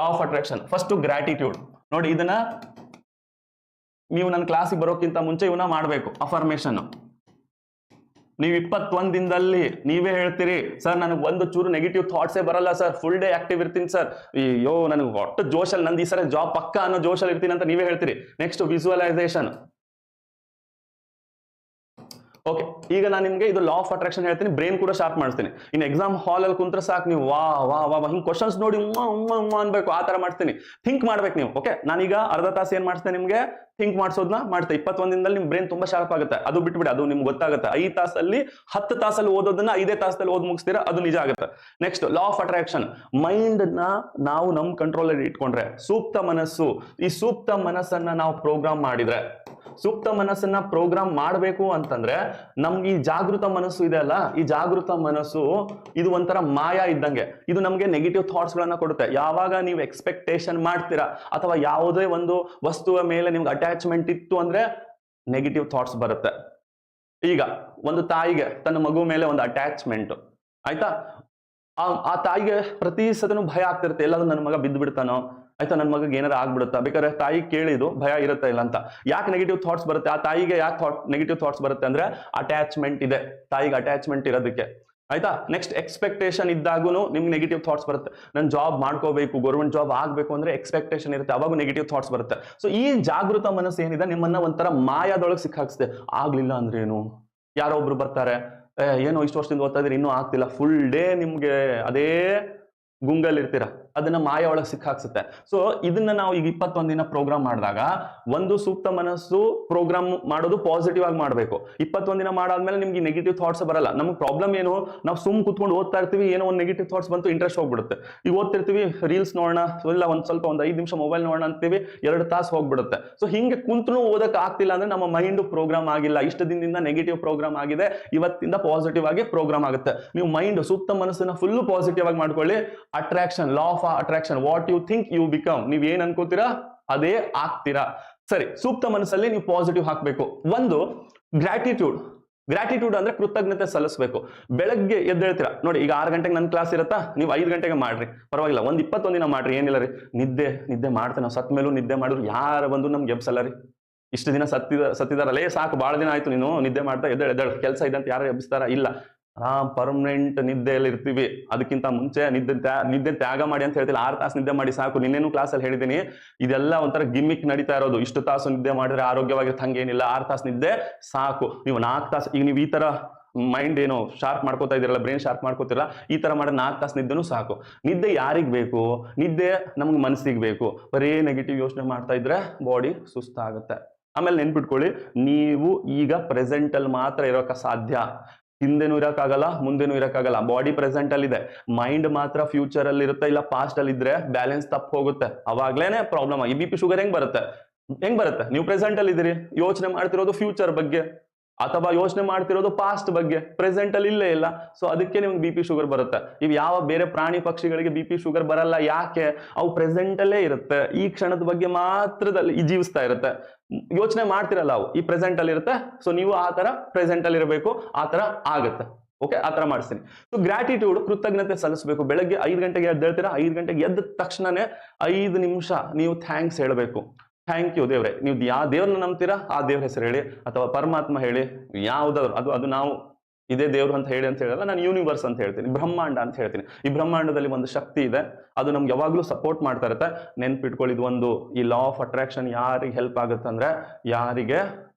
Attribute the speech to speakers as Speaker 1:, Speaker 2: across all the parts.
Speaker 1: Of attraction. First gratitude ನೋಡಿ, ಇದನ್ನ ನೀವು ನನ್ನ ಕ್ಲಾಸಿಗೆ ಬರೋಕ್ಕಿಂತ ಮುಂಚೆ ಇವನ್ನ ಮಾಡಬೇಕು. ಅಫರ್ಮೇಶನ್ ನೀವು 21 ದಿನದಲ್ಲಿ ನೀವೇ ಹೇಳ್ತೀರಿ, ಸರ್ ನನಗೆ ಒಂದು ಚೂರು ನೆಗೆಟಿವ್ ಥಾಟ್ಸೇ ಬರಲ್ಲ ಸರ್, ಫುಲ್ ಡೇ ಆಕ್ಟಿವ್ ಇರ್ತೀನಿ ಸರ್, ಅಯ್ಯೋ ನನಗೆ ಒಟ್ಟು ಜೋಶಲ್ಲಿ ನಂದು ಈ ಸಲ ಜಾಬ್ ಪಕ್ಕ ಅನ್ನೋ ಜೋಶಲ್ಲಿ ಇರ್ತೀನಿ ಅಂತ ನೀವೇ ಹೇಳ್ತೀರಿ. Next visualisation. ಓಕೆ, ಈಗ ನಾನು ನಿಮ್ಗೆ ಇದು ಲಾ ಆಫ್ ಅಟ್ರಾಕ್ಷನ್ ಹೇಳ್ತೀನಿ, ಬ್ರೈನ್ ಕೂಡ ಶಾರ್ಪ್ ಮಾಡ್ತೀನಿ. ಇನ್ನು ಎಕ್ಸಾಮ್ ಹಾಲ್ ಅಲ್ಲಿ ಕುಂತ್ರೆ ಸಾಕು, ನೀವು ವಾ ವಾ ವಾ ಹಿಂಗ್ ಕ್ವಶನ್ಸ್ ನೋಡಿ ಅನ್ಬೇಕು, ಆ ತರ ಮಾಡ್ತೀನಿ. ಥಿಂಕ್ ಮಾಡ್ಬೇಕು ನೀವು. ಓಕೆ, ನಾನೀಗ ಅರ್ಧ ತಾಸು ಏನ್ ಮಾಡ್ತೇನೆ ನಿಮ್ಗೆ ಥಿಂಕ್ ಮಾಡಿಸೋದನ್ನ ಮಾಡ್ತೆ. 21 ದಿನದಲ್ಲಿ ನಿಮ್ ಬ್ರೈನ್ ತುಂಬಾ ಶಾರ್ಪ್ ಆಗುತ್ತೆ. ಅದು ಬಿಟ್ಬಿಡಿ, ಅದು ನಿಮ್ಗೆ ಗೊತ್ತಾಗುತ್ತೆ. 5 ತಾಸಲ್ಲಿ 10 ತಾಸಲ್ಲಿ ಓದೋದನ್ನ 5 ತಾಸದಲ್ಲಿ ಓದ್ ಮುಗಿಸ್ತೀರಾ, ಅದು ನಿಜ ಆಗುತ್ತೆ. Next law of attraction. Mind ನ ನಾವು ನಮ್ ಕಂಟ್ರೋಲ್ ಅಲ್ಲಿ ಇಟ್ಕೊಂಡ್ರೆ, ಸೂಕ್ತ ಮನಸ್ಸು, ಈ ಸೂಕ್ತ ಮನಸ್ಸನ್ನ ನಾವು ಪ್ರೋಗ್ರಾಮ್ ಮಾಡಿದ್ರೆ, ಸೂಕ್ತ ಮನಸ್ಸನ್ನ ಪ್ರೋಗ್ರಾಮ್ ಮಾಡಬೇಕು ಅಂತಂದ್ರೆ ನಮ್ಗೆ ಈ ಜಾಗೃತ ಮನಸ್ಸು ಇದೆ ಅಲ್ಲ, ಈ ಜಾಗೃತ ಮನಸ್ಸು ಇದು ಒಂಥರ ಮಾಯಾ ಇದ್ದಂಗೆ. ಇದು ನಮ್ಗೆ ನೆಗೆಟಿವ್ ಥಾಟ್ಸ್ ಗಳನ್ನ ಕೊಡುತ್ತೆ. ಯಾವಾಗ ನೀವು ಎಕ್ಸ್ಪೆಕ್ಟೇಷನ್ ಮಾಡ್ತೀರಾ ಅಥವಾ ಯಾವುದೇ ಒಂದು ವಸ್ತುವ ಮೇಲೆ ನಿಮ್ಗೆ ಅಟ್ಯಾಚ್ಮೆಂಟ್ ಇತ್ತು ಅಂದ್ರೆ ನೆಗೆಟಿವ್ ಥಾಟ್ಸ್ ಬರುತ್ತೆ. ಈಗ ಒಂದು ತಾಯಿಗೆ ತನ್ನ ಮಗು ಮೇಲೆ ಒಂದು ಅಟ್ಯಾಚ್ಮೆಂಟ್ ಆಯ್ತಾ, ಆ ತಾಯಿಗೆ ಪ್ರತಿ ಸದನು ಭಯ ಆಗ್ತಿರುತ್ತೆ, ಎಲ್ಲಾದ್ರೂ ನನ್ನ ಮಗ ಬಿದ್ದು ಬಿಡ್ತಾನೋ, ಆಯ್ತಾ ನನ್ನ ಮಗಗೆ ಏನಾರ ಆಗ್ಬಿಡುತ್ತಾ. ಬೇಕಾದ್ರೆ ತಾಯಿ ಕೇಳಿದು ಭಯ ಇರುತ್ತೆ ಇಲ್ಲ ಅಂತ. ಯಾಕೆ ನೆಗೆಟಿವ್ ಥಾಟ್ಸ್ ಬರುತ್ತೆ ಆ ತಾಯಿಗೆ? ಯಾಕೆ ನೆಗೆಟಿವ್ ಥಾಟ್ಸ್ ಬರುತ್ತೆ ಅಂದ್ರೆ ಅಟ್ಯಾಚ್ಮೆಂಟ್ ಇದೆ, ತಾಯಿಗೆ ಅಟ್ಯಾಚ್ಮೆಂಟ್ ಇರೋದಕ್ಕೆ. ಆಯ್ತಾ. ನೆಕ್ಸ್ಟ್ ಎಕ್ಸ್ಪೆಕ್ಟೇಷನ್ ಇದ್ದಾಗೂ ನಿಮ್ಗೆ ನೆಗೆಟಿವ್ ಥಾಟ್ಸ್ ಬರುತ್ತೆ. ನಾನು ಜಾಬ್ ಮಾಡ್ಕೋಬೇಕು, ಗೌರ್ಮೆಂಟ್ ಜಾಬ್ ಆಗ್ಬೇಕು ಅಂದ್ರೆ ಎಕ್ಸ್ಪೆಕ್ಟೇಷನ್ ಇರುತ್ತೆ, ಅವಾಗ ನೆಗೆಟಿವ್ ಥಾಟ್ಸ್ ಬರುತ್ತೆ. ಸೊ ಈ ಜಾಗೃತ ಮನಸ್ಸು ಏನಿದೆ ನಿಮ್ಮನ್ನ ಒಂಥರ ಮಾಯಾದೊಳಗೆ ಸಿಕ್ಕಾಕ್ಸುತ್ತೆ. ಆಗ್ಲಿಲ್ಲ ಅಂದ್ರೆ ಏನು, ಯಾರೋ ಒಬ್ರು ಬರ್ತಾರೆ, ಏನೋ ಇಷ್ಟು ವರ್ಷದಿಂದ ಓದ್ತಾ ಇದ್ರೆ ಇನ್ನೂ ಆಗ್ತಿಲ್ಲ, ಫುಲ್ ಡೇ ನಿಮ್ಗೆ ಅದೇ ಗುಂಗಲ್ ಇರ್ತೀರಾ, ಅದನ್ನ ಮಾಯ ಒಳಗೆ ಸಿಕ್ಕಾಕ್ಸುತ್ತೆ. ಸೊ ಇದನ್ನ ನಾವು ಈಗ 21 ದಿನ ಪ್ರೋಗ್ರಾಮ್ ಮಾಡಿದಾಗ, ಒಂದು ಸೂಕ್ತ ಮನಸ್ಸು ಪ್ರೋಗ್ರಾಮ್ ಮಾಡೋದು ಪಾಸಿಟಿವ್ ಆಗಿ ಮಾಡಬೇಕು. 21 ದಿನ ಮಾಡಾದ್ಮೇಲೆ ನಿಮ್ಗೆ ನೆಗೆಟಿವ್ ಥಾಟ್ಸ್ ಬರಲ್ಲ. ನಮ್ಗೆ ಪ್ರಾಬ್ಲಮ್ ಏನು, ನಾವು ಸುಮ್ ಕುತ್ಕೊಂಡು ಓದ್ತಾ ಇರ್ತೀವಿ, ಏನೋ ಒಂದು ನೆಗೆಟಿವ್ ಥಾಟ್ಸ್ ಬಂತು, ಇಂಟ್ರೆಸ್ಟ್ ಹೋಗ್ಬಿಡುತ್ತೆ. ಈಗ ಓದ್ತಿರ್ತೀವಿ, ರೀಲ್ಸ್ ನೋಡೋಣ, ಇಲ್ಲ ಸ್ವಲ್ಪ ಒಂದು 5 ನಿಮಿಷ ಮೊಬೈಲ್ ನೋಡೋಣ ಅಂತೀವಿ, 2 ತಾಸು ಹೋಗ್ಬಿಡುತ್ತೆ. ಸೊ ಹಿಂಗೆ ಕುಂತ್ರು ಓದಕ್ ಆಗ್ತಿಲ್ಲ ಅಂದ್ರೆ ನಮ್ಮ ಮೈಂಡ್ ಪ್ರೋಗ್ರಾಮ್ ಆಗಿಲ್ಲ. ಇಷ್ಟ ದಿನದಿಂದ ನೆಗೆಟಿವ್ ಪ್ರೋಗ್ರಾಮ್ ಆಗಿದೆ, ಇವತ್ತಿಂದ ಪಾಸಿಟಿವ್ ಆಗಿ ಪ್ರೋಗ್ರಾಮ್ ಆಗುತ್ತೆ. ನೀವು ಮೈಂಡ್ ಸೂಕ್ತ ಮನಸ್ಸನ್ನ ಫುಲ್ ಪಾಸಿಟಿವ್ ಆಗಿ ಮಾಡ್ಕೊಳ್ಳಿ. Attraction, law of attraction, what you think you become. ನೀವ್ ಏನ್ ಅನ್ಕೋತೀರಾ ಅದೇ ಆಗ್ತೀರಾ. ಸರಿ, ಸೂಕ್ತ ಮನಸ್ಸಲ್ಲಿ ನೀವು ಪಾಸಿಟಿವ್ ಹಾಕ್ಬೇಕು. ಒಂದು ಗ್ರಾಟಿಟ್ಯೂಡ್ ಅಂದ್ರೆ ಕೃತಜ್ಞತೆ ಸಲ್ಲಿಸಬೇಕು. ಬೆಳಗ್ಗೆ ಎದ್ದೇಳ್ತೀರಾ ನೋಡಿ, ಈಗ 6 ಗಂಟೆಗೆ ನನ್ನ ಕ್ಲಾಸ್ ಇರತ್ತಾ, ನೀವು 5 ಗಂಟೆಗೆ ಮಾಡ್ರಿ, ಪರವಾಗಿಲ್ಲ. ಒಂದು 21 ದಿನ ಮಾಡ್ರಿ, ಏನಿಲ್ಲ ರೀ. ನಿದ್ದೆ ಮಾಡ್ತೇವೆ ನಾವು, ಸತ್ ಮೇಲೂ ನಿದ್ದೆ ಮಾಡಿದ್ರು ಯಾರ ಬಂದು ನಮ್ಗೆ ಎಬ್ಸಲ್ಲ ರೀ. ಇಷ್ಟು ದಿನ ಸತ್ತಿದಾರಲ್ಲೇ ಸಾಕು, ಬಹಳ ದಿನ ಆಯ್ತು ನೀನು ನಿದ್ದೆ ಮಾಡ್ತಾ, ಎದ್ದೇಳು ಕೆಲಸ ಇದೆ ಅಂತ ಯಾರು ಎಬ್ಬಿಸ್ತಾರ? ಇಲ್ಲ, ಪರ್ಮನೆಂಟ್ ನಿದ್ದೆಯಲ್ಲಿ ಇರ್ತೀವಿ. ಅದಕ್ಕಿಂತ ಮುಂಚೆ ನಿದ್ದೆ ತ್ಯಾಗ ಮಾಡಿ ಅಂತ ಹೇಳ್ತಿಲ್ಲ. 6 ತಾಸು ನಿದ್ದೆ ಮಾಡಿ ಸಾಕು. ನಿನ್ನೇನು ಕ್ಲಾಸಲ್ಲಿ ಹೇಳಿದ್ದೀನಿ, ಇದೆಲ್ಲ ಒಂಥರ ಗಿಮ್ಮಿಕ್ ನಡೀತಾ ಇರೋದು. ಇಷ್ಟು ತಾಸು ನಿದ್ದೆ ಮಾಡಿದ್ರೆ ಆರೋಗ್ಯವಾಗಿರುತ್ತೆ, ಹಂಗೇನಿಲ್ಲ. 6 ತಾಸು ನಿದ್ದೆ ಸಾಕು. ನೀವು 4 ತಾಸು, ಈಗ ನೀವು ಈ ತರ ಮೈಂಡ್ ಏನೋ ಶಾರ್ಪ್ ಮಾಡ್ಕೋತಾ ಇದ್ದೀರಲ್ಲ, ಬ್ರೈನ್ ಶಾರ್ಪ್ ಮಾಡ್ಕೋತಿರಲ್ಲ, ಈ ತರ ಮಾಡಿದ್ರೆ 4 ತಾಸು ನಿದ್ದೆನೂ ಸಾಕು. ನಿದ್ದೆ ಯಾರಿಗ್ ಬೇಕು? ನಿದ್ದೆ ನಮ್ಗೆ ಮನಸ್ಸಿಗೆ ಬೇಕು. ಬರೀ ನೆಗೆಟಿವ್ ಯೋಚನೆ ಮಾಡ್ತಾ ಇದ್ರೆ ಬಾಡಿ ಸುಸ್ತಾಗುತ್ತೆ. ಆಮೇಲೆ ನೆನ್ಪಿಟ್ಕೊಳ್ಳಿ, ನೀವು ಈಗ ಪ್ರೆಸೆಂಟ್ ಅಲ್ಲಿ ಮಾತ್ರ ಇರೋಕೆ ಸಾಧ್ಯ. ಹಿಂದೆನೂ ಇರಕ್ಕಾಗಲ್ಲ, ಮುಂದೆನೂ ಇರಕ್ಕಾಗಲ್ಲ. ಬಾಡಿ ಪ್ರೆಸೆಂಟ್ ಅಲ್ಲಿ ಇದೆ, ಮೈಂಡ್ ಮಾತ್ರ ಫ್ಯೂಚರ್ ಅಲ್ಲಿ ಇರುತ್ತೆ, ಇಲ್ಲ ಪಾಸ್ಟ್ ಅಲ್ಲಿ ಇದ್ರೆ ಬ್ಯಾಲೆನ್ಸ್ ತಪ್ಪು ಹೋಗುತ್ತೆ. ಅವಾಗ್ಲೇನೆ ಪ್ರಾಬ್ಲಮ್. ಈ BP ಶುಗರ್ ಹೆಂಗ್ ಬರುತ್ತೆ? ನೀವು ಪ್ರೆಸೆಂಟ್ ಅಲ್ಲಿ ಇದ್ದೀರಿ, ಯೋಚನೆ ಮಾಡ್ತಿರೋದು ಫ್ಯೂಚರ್ ಬಗ್ಗೆ, ಅಥವಾ ಯೋಚನೆ ಮಾಡ್ತಿರೋದು ಪಾಸ್ಟ್ ಬಗ್ಗೆ, ಪ್ರೆಸೆಂಟ್ ಅಲ್ಲಿ ಇಲ್ಲೇ ಇಲ್ಲ. ಸೊ ಅದಕ್ಕೆ ನಿಮ್ಗೆ BP ಶುಗರ್ ಬರುತ್ತೆ. ಇವು ಯಾವ ಬೇರೆ ಪ್ರಾಣಿ ಪಕ್ಷಿಗಳಿಗೆ BP ಶುಗರ್ ಬರಲ್ಲ. ಯಾಕೆ? ಅವು ಪ್ರೆಸೆಂಟ್ ಅಲ್ಲೇ ಇರುತ್ತೆ, ಈ ಕ್ಷಣದ ಬಗ್ಗೆ ಮಾತ್ರದಲ್ಲಿ ಜೀವಿಸ್ತಾ ಇರುತ್ತೆ. ಯೋಚನೆ ಮಾಡ್ತಿರಲ್ಲ, ಅವು ಈ ಪ್ರೆಸೆಂಟ್ ಅಲ್ಲಿ ಇರುತ್ತೆ. ಸೊ ನೀವು ಆ ತರ ಪ್ರೆಸೆಂಟ್ ಅಲ್ಲಿ ಇರಬೇಕು, ಆ ತರ ಆಗುತ್ತೆ. ಓಕೆ, ಆ ತರ ಮಾಡಿಸ್ತೀನಿ. ಸೊ ಗ್ರಾಟಿಟ್ಯೂಡ್, ಕೃತಜ್ಞತೆ ಸಲ್ಲಿಸಬೇಕು. ಬೆಳಗ್ಗೆ 5 ಗಂಟೆಗೆ ಎದ್ದೇಳ್ತೀರಾ, 5 ಗಂಟೆಗೆ ಎದ್ದ ತಕ್ಷಣನೇ 5 ನಿಮಿಷ ನೀವು ಥ್ಯಾಂಕ್ಸ್ ಹೇಳಬೇಕು. ಥ್ಯಾಂಕ್ ಯು ದೇವ್ರೆ. ನೀವು ಯಾವ ದೇವ್ರನ್ನ ನಂಬ್ತೀರಾ ಆ ದೇವ್ರ ಹೆಸರು ಹೇಳಿ, ಅಥವಾ ಪರಮಾತ್ಮ ಹೇಳಿ, ಯಾವ್ದಾದ್ರು ಅದು ನಾವು ಇದೇ ದೇವ್ರು ಅಂತ ಹೇಳಿ ಅಂತ ಹೇಳಲ್ಲ, ನಾನು ಯೂನಿವರ್ಸ್ ಅಂತ ಹೇಳ್ತೀನಿ, ಬ್ರಹ್ಮಾಂಡ ಅಂತ ಹೇಳ್ತೀನಿ. ಈ ಬ್ರಹ್ಮಾಂಡದಲ್ಲಿ ಒಂದು ಶಕ್ತಿ ಇದೆ, ಅದು ನಮ್ಗೆ ಯಾವಾಗ್ಲೂ ಸಪೋರ್ಟ್ ಮಾಡ್ತಾ ಇರುತ್ತೆ. ನೆನ್ಪಿಟ್ಕೊಳ್ಳಿ, ಒಂದು ಈ ಲಾ ಆಫ್ ಅಟ್ರಾಕ್ಷನ್ ಯಾರಿಗೆ ಹೆಲ್ಪ್ ಆಗುತ್ತೆ ಅಂದ್ರೆ, ಯಾರಿಗೆ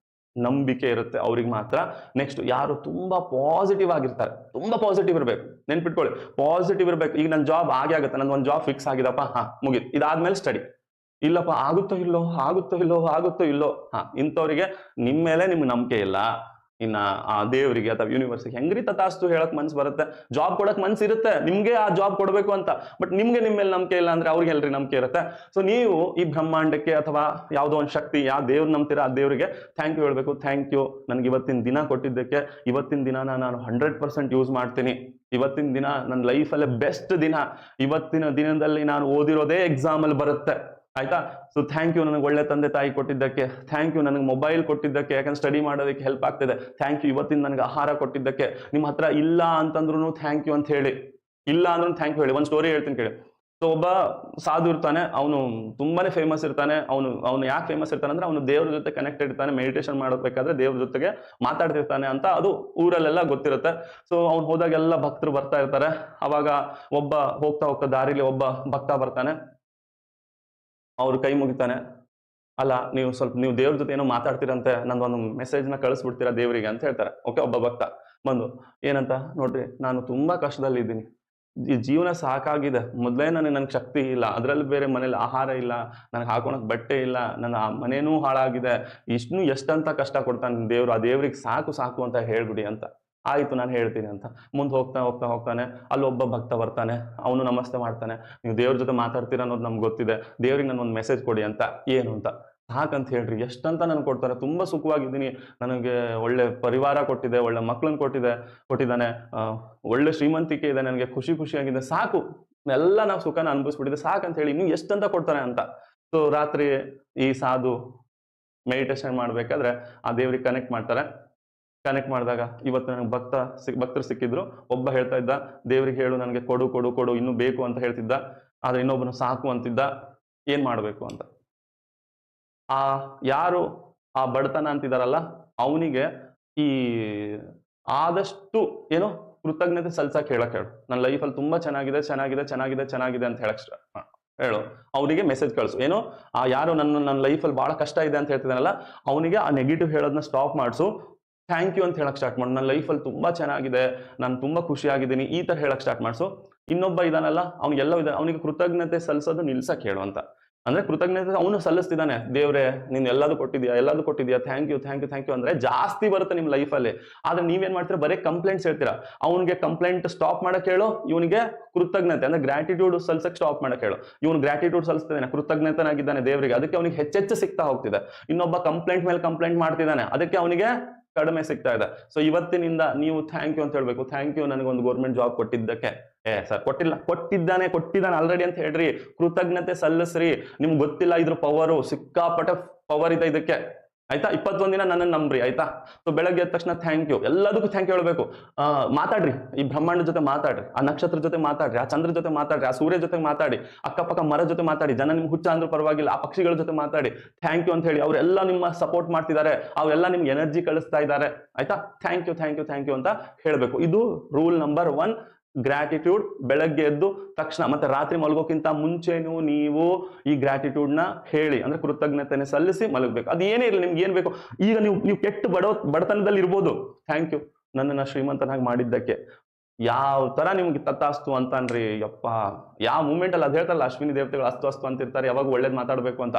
Speaker 1: ನಂಬಿಕೆ ಇರುತ್ತೆ ಅವ್ರಿಗೆ ಮಾತ್ರ. ನೆಕ್ಸ್ಟ್, ಯಾರು ತುಂಬಾ ಪಾಸಿಟಿವ್ ಆಗಿರ್ತಾರೆ, ತುಂಬಾ ಪಾಸಿಟಿವ್ ಇರ್ಬೇಕು. ನೆನ್ಪಿಟ್ಕೊಳ್ಳಿ, ಪಾಸಿಟಿವ್ ಇರ್ಬೇಕು. ಈಗ ನನ್ನ ಜಾಬ್ ಆಗುತ್ತೆ, ನನ್ ಒಂದು ಜಾಬ್ ಫಿಕ್ಸ್ ಆಗಿದಪ್ಪ, ಮುಗಿತು, ಇದಾದ್ಮೇಲೆ ಸ್ಟಡಿ. ಇಲ್ಲಪ್ಪ, ಆಗುತ್ತೋ ಇಲ್ಲೋ. ಇಂಥವ್ರಿಗೆ ನಿಮ್ಮ ಮೇಲೆ ನಿಮ್ಗೆ ನಂಬಿಕೆ ಇಲ್ಲ. ಇನ್ನ ಆ ದೇವರಿಗೆ ಅಥವಾ ಯೂನಿವರ್ಸಿಗೆ ಹೆಂಗ್ರಿ ತಥಾಸ್ತು ಹೇಳಕ್ ಮನ್ಸು ಬರುತ್ತೆ? ಜಾಬ್ ಕೊಡಕ್ ಮನ್ಸು ಇರುತ್ತೆ ನಿಮ್ಗೆ, ಆ ಜಾಬ್ ಕೊಡ್ಬೇಕು ಅಂತ. ಬಟ್ ನಿಮ್ಗೆ ನಿಮ್ಮ ಮೇಲೆ ನಂಬಿಕೆ ಇಲ್ಲ ಅಂದ್ರೆ ಅವ್ರಿಗೆ ಎಲ್ರಿ ನಂಬಿಕೆ ಇರುತ್ತೆ? ಸೊ ನೀವು ಈ ಬ್ರಹ್ಮಾಂಡಕ್ಕೆ ಅಥವಾ ಯಾವುದೋ ಒಂದು ಶಕ್ತಿ, ಯಾವ ದೇವ್ರು ನಂಬ್ತೀರಾ ಆ ದೇವರಿಗೆ ಥ್ಯಾಂಕ್ ಯು ಹೇಳ್ಬೇಕು. ಥ್ಯಾಂಕ್ ಯು, ನನ್ಗೆ ಇವತ್ತಿನ ದಿನ ಕೊಟ್ಟಿದ್ದಕ್ಕೆ. ಇವತ್ತಿನ ದಿನ ನಾನು 100% ಯೂಸ್ ಮಾಡ್ತೀನಿ. ಇವತ್ತಿನ ದಿನ ನನ್ನ ಲೈಫಲ್ಲೇ ಬೆಸ್ಟ್ ದಿನ. ಇವತ್ತಿನ ದಿನದಲ್ಲಿ ನಾನು ಓದಿರೋದೇ ಎಕ್ಸಾಮ್ ಅಲ್ಲಿ ಬರುತ್ತೆ. ಆಯ್ತಾ? ಸೊ ಥ್ಯಾಂಕ್ ಯು, ನನಗೆ ಒಳ್ಳೆ ತಂದೆ ತಾಯಿ ಕೊಟ್ಟಿದ್ದಕ್ಕೆ. ಥ್ಯಾಂಕ್ ಯು, ನನಗೆ ಮೊಬೈಲ್ ಕೊಟ್ಟಿದ್ದಕ್ಕೆ, ಯಾಕಂದ್ರೆ ಸ್ಟಡಿ ಮಾಡೋದಕ್ಕೆ ಹೆಲ್ಪ್ ಆಗ್ತಿದೆ. ಥ್ಯಾಂಕ್ ಯು, ಇವತ್ತಿನ ನನಗೆ ಆಹಾರ ಕೊಟ್ಟಿದ್ದಕ್ಕೆ. ನಿಮ್ಮ ಹತ್ರ ಇಲ್ಲ ಅಂತಂದ್ರೂ ಥ್ಯಾಂಕ್ ಯು ಅಂತ ಹೇಳಿ, ಇಲ್ಲ ಅಂದ್ರೂ ಥ್ಯಾಂಕ್ ಯು ಹೇಳಿ. ಒಂದು ಸ್ಟೋರಿ ಹೇಳ್ತೀನಿ ಕೇಳಿ. ಸೊ ಒಬ್ಬ ಸಾಧು ಇರ್ತಾನೆ, ಅವನು ತುಂಬಾನೇ ಫೇಮಸ್ ಇರ್ತಾನೆ. ಅವನು ಯಾಕೆ ಫೇಮಸ್ ಇರ್ತಾನೆ ಅಂದ್ರೆ ಅವನು ದೇವ್ರ ಜೊತೆ ಕನೆಕ್ಟೆಡ್ ಇರ್ತಾನೆ, ಮೆಡಿಟೇಷನ್ ಮಾಡಬೇಕಾದ್ರೆ ದೇವ್ರ ಜೊತೆಗೆ ಮಾತಾಡ್ತಿರ್ತಾನೆ ಅಂತ ಅದು ಊರಲ್ಲೆಲ್ಲ ಗೊತ್ತಿರುತ್ತೆ. ಸೊ ಅವ್ನು ಹೋದಾಗೆಲ್ಲ ಭಕ್ತರು ಬರ್ತಾ ಇರ್ತಾರೆ. ಅವಾಗ ಒಬ್ಬ ಹೋಗ್ತಾ ಹೋಗ್ತಾ ದಾರಿಲಿ ಒಬ್ಬ ಭಕ್ತ ಬರ್ತಾನೆ, ಅವ್ರು ಕೈ ಮುಗಿತಾನೆ, ಅಲ್ಲ ನೀವು ದೇವ್ರ ಜೊತೆ ಏನೋ ಮಾತಾಡ್ತೀರಂತೆ, ನಂದೊಂದು ಮೆಸೇಜ್ನ ಕಳಿಸ್ಬಿಡ್ತೀರಾ ದೇವರಿಗೆ ಅಂತ ಹೇಳ್ತಾರೆ. ಓಕೆ, ಒಬ್ಬ ಭಕ್ತ ಬಂದು ಏನಂತ, ನೋಡ್ರಿ ನಾನು ತುಂಬಾ ಕಷ್ಟದಲ್ಲಿ ಇದ್ದೀನಿ, ಈ ಜೀವನ ಸಾಕಾಗಿದೆ, ಮೊದಲೇ ನನ್ಗೆ ಶಕ್ತಿ ಇಲ್ಲ, ಅದರಲ್ಲಿ ಬೇರೆ ಮನೇಲಿ ಆಹಾರ ಇಲ್ಲ, ನನಗೆ ಹಾಕೊಳಕ್ ಬಟ್ಟೆ ಇಲ್ಲ, ನನ್ನ ಮನೇನೂ ಹಾಳಾಗಿದೆ, ಎಷ್ಟಂತ ಕಷ್ಟ ಕೊಡ್ತಾನೆ ದೇವ್ರು, ಆ ದೇವ್ರಿಗೆ ಸಾಕು ಸಾಕು ಅಂತ ಹೇಳ್ಬಿಡಿ ಅಂತ. ಆಯ್ತು ನಾನು ಹೇಳ್ತೀನಿ ಅಂತ ಮುಂದೆ ಹೋಗ್ತಾನೆ. ಅಲ್ಲಿ ಒಬ್ಬ ಭಕ್ತ ಬರ್ತಾನೆ, ಅವನು ನಮಸ್ತೆ ಮಾಡ್ತಾನೆ, ನೀವು ದೇವ್ರ ಜೊತೆ ಮಾತಾಡ್ತೀರ ಅನ್ನೋದು ನಮ್ಗೆ ಗೊತ್ತಿದೆ, ದೇವ್ರಿಗೆ ನಾನು ಒಂದು ಮೆಸೇಜ್ ಕೊಡಿ ಅಂತ. ಏನು ಅಂತ, ಸಾಕಂತ ಹೇಳ್ರಿ, ಎಷ್ಟಂತ ನನಗೆ ಕೊಡ್ತಾರೆ, ತುಂಬಾ ಸುಖವಾಗಿದ್ದೀನಿ, ನನಗೆ ಒಳ್ಳೆ ಪರಿವಾರ ಕೊಟ್ಟಿದೆ, ಒಳ್ಳೆ ಮಕ್ಕಳನ್ನ ಕೊಟ್ಟಿದ್ದಾನೆ, ಒಳ್ಳೆ ಶ್ರೀಮಂತಿಕೆ ಇದೆ, ನನಗೆ ಖುಷಿಯಾಗಿದೆ, ಸಾಕು ಎಲ್ಲ ನಾವು ಸುಖನ ಅನುಭವಿಸ್ಬಿಟ್ಟಿದೆ, ಸಾಕಂತ ಹೇಳಿ ನೀವು ಎಷ್ಟಂತ ಕೊಡ್ತಾನೆ ಅಂತ. ಸೊ ರಾತ್ರಿ ಈ ಸಾಧು ಮೆಡಿಟೇಷನ್ ಮಾಡ್ಬೇಕಾದ್ರೆ ಆ ದೇವ್ರಿಗೆ ಕನೆಕ್ಟ್ ಮಾಡಿದಾಗ ಇವತ್ತು ನನಗೆ ಭಕ್ತರು ಸಿಕ್ಕಿದ್ರು. ಒಬ್ಬ ಹೇಳ್ತಾ ಇದ್ದ, ದೇವ್ರಿಗೆ ಹೇಳು ನನಗೆ ಕೊಡು ಇನ್ನೂ ಬೇಕು ಅಂತ ಹೇಳ್ತಿದ್ದ. ಆದ್ರೆ ಇನ್ನೊಬ್ಬನು ಸಾಕು ಅಂತಿದ್ದ. ಏನ್ ಮಾಡ್ಬೇಕು ಅಂತ, ಯಾರು ಆ ಬಡತನ ಅಂತಿದಾರಲ್ಲ ಅವನಿಗೆ ಈ ಆದಷ್ಟು ಏನೋ ಕೃತಜ್ಞತೆ ಸಲ್ಸಕ್ ಹೇಳಕ್ ಹೇಳು. ನನ್ನ ಲೈಫಲ್ಲಿ ತುಂಬಾ ಚೆನ್ನಾಗಿದೆ ಅಂತ ಹೇಳು. ಅವನಿಗೆ ಮೆಸೇಜ್ ಕಳಿಸು. ಏನೋ ಯಾರು ನನ್ನ ಲೈಫಲ್ಲಿ ಬಹಳ ಕಷ್ಟ ಇದೆ ಅಂತ ಹೇಳ್ತಿದ್ದಾನಲ್ಲ, ಅವನಿಗೆ ಆ ನೆಗೆಟಿವ್ ಹೇಳೋದನ್ನ ಸ್ಟಾಪ್ ಮಾಡಿಸು. ಥ್ಯಾಂಕ್ ಯು ಅಂತ ಹೇಳಕ್ ಸ್ಟಾರ್ಟ್ ಮಾಡು. ನನ್ನ ಲೈಫಲ್ಲಿ ತುಂಬಾ ಚೆನ್ನಾಗಿದೆ, ನಾನು ತುಂಬಾ ಖುಷಿಯಾಗಿದ್ದೀನಿ, ಈ ತರ ಹೇಳಕ್ ಸ್ಟಾರ್ಟ್ ಮಾಡಿಸು. ಇನ್ನೊಬ್ಬ ಇದಾನಲ್ಲ, ಅವ್ನಿಗೆಲ್ಲವೂ ಇದೆ, ಅವನಿಗೆ ಕೃತಜ್ಞತೆ ಸಲ್ಲಿಸೋದು ನಿಲ್ಸಕ್ ಹೇಳು ಅಂತ. ಅಂದ್ರೆ ಕೃತಜ್ಞತೆ ಅವನು ಸಲ್ಲಿಸ್ತಿದ್ದಾನೆ, ದೇವ್ರೆ ನೀನು ಎಲ್ಲದೂ ಕೊಟ್ಟಿದ್ಯಾ, ಥ್ಯಾಂಕ್ ಯು ಅಂದ್ರೆ ಜಾಸ್ತಿ ಬರುತ್ತೆ ನಿಮ್ ಲೈಫಲ್ಲಿ. ಆದ್ರೆ ನೀವೇನ್ ಮಾಡ್ತೀರಾ, ಬರೀ ಕಂಪ್ಲೇಂಟ್ಸ್ ಹೇಳ್ತೀರಾ. ಅವನಿಗೆ ಕಂಪ್ಲೇಂಟ್ ಸ್ಟಾಪ್ ಮಾಡಕ್ ಹೇಳು, ಇವನಿಗೆ ಕೃತಜ್ಞತೆ ಅಂದ್ರೆ ಗ್ರಾಟಿಟ್ಯೂಡ್ ಸಲ್ಸಕ್ ಸ್ಟಾಪ್ ಮಾಡಕ್ ಹೇಳು. ಇವನು ಗ್ರಾಟಿಟ್ಯೂಡ್ ಸಲ್ಲಿಸ್ತಿದ್ದಾನೆ, ಕೃತಜ್ಞತನಾಗಿದ್ದಾನೆ ದೇವರಿಗೆ, ಅದಕ್ಕೆ ಅವನಿಗೆ ಹೆಚ್ಚೆಚ್ಚು ಸಿಗ್ತಾ ಹೋಗ್ತಿದೆ. ಇನ್ನೊಬ್ಬ ಕಂಪ್ಲೇಂಟ್ ಮೇಲೆ ಕಂಪ್ಲೇಂಟ್ ಮಾಡ್ತಿದ್ದಾನೆ, ಅದಕ್ಕೆ ಅವನಿಗೆ ಕಡಿಮೆ ಸಿಗ್ತಾ ಇದೆ. ಸೊ ಇವತ್ತಿನಿಂದ ನೀವು ಥ್ಯಾಂಕ್ ಯು ಅಂತ ಹೇಳ್ಬೇಕು. ಥ್ಯಾಂಕ್ ಯು, ನನಗೊಂದು ಗೌರ್ಮೆಂಟ್ ಜಾಬ್ ಕೊಟ್ಟಿದ್ದಕ್ಕೆ. ಸರ್ ಕೊಟ್ಟಿದ್ದಾನೆ ಆಲ್ರೆಡಿ ಅಂತ ಹೇಳ್ರಿ, ಕೃತಜ್ಞತೆ ಸಲ್ಲಿಸ್ರಿ. ನಿಮ್ಗೆ ಗೊತ್ತಿಲ್ಲ ಇದ್ರ ಪವರು, ಸಿಕ್ಕಾಪಟ್ಟೆ ಪವರ್ ಇದೆ ಇದಕ್ಕೆ, ಆಯ್ತಾ. 21 ದಿನ ನನ್ನನ್ನು ನಂಬ್ರಿ, ಆಯ್ತಾ. ಸೊ ಬೆಳಗ್ಗೆ ಎದ್ದ ತಕ್ಷಣ ಥ್ಯಾಂಕ್ ಯು, ಎಲ್ಲದಕ್ಕೂ ಥ್ಯಾಂಕ್ ಯು ಹೇಳ್ಬೇಕು. ಮಾತಾಡ್ರಿ, ಈ ಬ್ರಹ್ಮಾಂಡ ಜೊತೆ ಮಾತಾಡ್ರಿ, ಆ ನಕ್ಷತ್ರ ಜೊತೆ ಮಾತಾಡ್ರಿ, ಆ ಚಂದ್ರ ಜೊತೆ ಮಾತಾಡ್ರಿ, ಆ ಸೂರ್ಯ ಜೊತೆ ಮಾತಾಡಿ, ಅಕ್ಕಪಕ್ಕ ಮರ ಜೊತೆ ಮಾತಾಡಿ, ಜನ ನಿಮ್ಗೆ ಹುಚ್ಚ ಅಂದ್ರೂ ಪರವಾಗಿಲ್ಲ, ಆ ಪಕ್ಷಿಗಳ ಜೊತೆ ಮಾತಾಡಿ, ಥ್ಯಾಂಕ್ ಯು ಅಂತ ಹೇಳಿ. ಅವರೆಲ್ಲ ನಿಮ್ಮ ಸಪೋರ್ಟ್ ಮಾಡ್ತಿದ್ದಾರೆ, ಅವರೆಲ್ಲ ನಿಮ್ಗೆ ಎನರ್ಜಿ ಕಳಿಸ್ತಾ ಇದ್ದಾರೆ, ಆಯ್ತಾ. ಥ್ಯಾಂಕ್ ಯು ಅಂತ ಹೇಳ್ಬೇಕು. ಇದು ರೂಲ್ ನಂಬರ್ 1. ಗ್ರಾಟಿಟ್ಯೂಡ್ ಬೆಳಗ್ಗೆ ಎದ್ದು ತಕ್ಷಣ ಮತ್ತೆ ರಾತ್ರಿ ಮಲಗೋಕ್ಕಿಂತ ಮುಂಚೆನೂ ನೀವು ಈ ಗ್ರಾಟಿಟ್ಯೂಡ್ ನ ಹೇಳಿ, ಅಂದ್ರೆ ಕೃತಜ್ಞತೆನೆ ಸಲ್ಲಿಸಿ ಮಲಗಬೇಕು. ಅದು ಏನೇ ಇರಲಿ, ನಿಮ್ಗೆ ಏನ್ ಬೇಕು. ಈಗ ನೀವು ಕೆಟ್ಟ ಬಡತನದಲ್ಲಿ ಇರ್ಬೋದು, ಥ್ಯಾಂಕ್ ಯು ನನ್ನನ್ನ ಶ್ರೀಮಂತನಾಗಿ ಮಾಡಿದ್ದಕ್ಕೆ. ಯಾವ ತರ ನಿಮ್ಗೆ ತತ್ತಾಸ್ತು ಅಂತನ್ರಿ, ಯಪ್ಪ ಯಾವ ಮೂಮೆಂಟ್ ಅಲ್ಲಿ ಅದ್ ಹೇಳ್ತಾರಲ್ಲ, ಅಶ್ವಿನಿ ದೇವತೆಗಳು ಅಸ್ತು ಅಂತಿರ್ತಾರೆ, ಯಾವಾಗ ಒಳ್ಳೇದ್ ಮಾತಾಡ್ಬೇಕು ಅಂತ.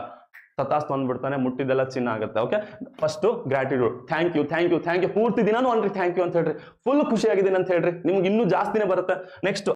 Speaker 1: ತತ್ತಾಸ್ತು ಅಂದ್ಬಿಡ್ತಾನೆ, ಮುಟ್ಟಿದೆಲ್ಲ ಚಿನ್ನ ಆಗುತ್ತೆ. Okay, first gratitude, thank you ಪೂರ್ತಿ ದಿನಾನು ಅನ್ರಿ ಥ್ಯಾಂಕ್ ಯು ಅಂತ ಹೇಳ್ರಿ, ಫುಲ್ ಖುಷಿಯಾಗಿದ್ದೀನಿ ಅಂತ ಹೇಳ್ರಿ, ನಿಮ್ಗೆ ಇನ್ನೂ ಜಾಸ್ತಿನೇ ಬರುತ್ತೆ. ನೆಕ್ಸ್ಟ್